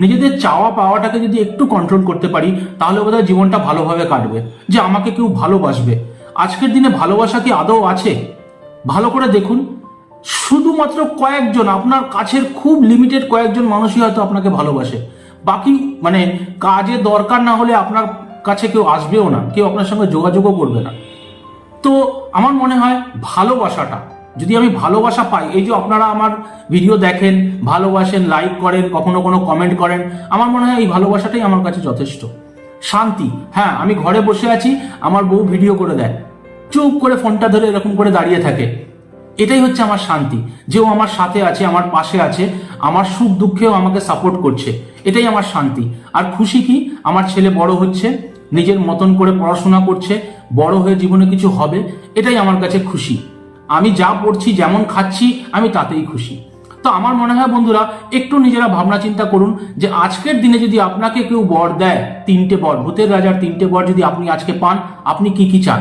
নিজেদের চাওয়া পাওয়াটাকে যদি একটু কন্ট্রোল করতে পারি তাহলে বোধহয় জীবনটা ভালোভাবে কাটবে। যে আমাকে কেউ ভালোবাসবে, আজকের দিনে ভালোবাসা কি আদৌ আছে? ভালো করে দেখুন, শুধুমাত্র কয়েকজন, আপনার কাছের খুব লিমিটেড কয়েকজন মানুষই হয়তো আপনাকে ভালোবাসে। বাকি মানে কাজে দরকার না হলে আপনার কাছে কেউ আসবেও না, কেউ আপনার সঙ্গে যোগাযোগও করবে না। তো আমার মনে হয় ভালোবাসাটা, যদি আমি ভালোবাসা পাই, এই যে আপনারা আমার ভিডিও দেখেন, ভালোবাসেন, লাইক করেন, কখনো কোনো কমেন্ট করেন, আমার মনে হয় এই ভালোবাসাটাই আমার কাছে যথেষ্ট। শান্তি, হ্যাঁ আমি ঘরে বসে আছি, আমার বউ ভিডিও করে দেয়, চুপ করে ফোনটা ধরে এরকম করে দাঁড়িয়ে থাকে, এটাই হচ্ছে আমার শান্তি। যে ও আমার সাথে আছে, আমার পাশে আছে, আমার সুখ দুঃখেও আমাকে সাপোর্ট করছে, এটাই আমার শান্তি। আর খুশি কি, আমার ছেলে বড় হচ্ছে, নিজের মতন করে পড়াশোনা করছে, বড় হয়ে জীবনে কিছু হবে, এটাই আমার কাছে খুশি। আমি যা পড়ছি, যেমন খাচ্ছি, আমি তাতেই খুশি। তো আমার মনে হয় বন্ধুরা, একটু নিজেরা ভাবনা চিন্তা করুন যে আজকের দিনে যদি আপনাকে কেউ বর দেয়, 3টে বর, ভূতের রাজার 3টে বর যদি আপনি আজকে পান, আপনি কি কি চান?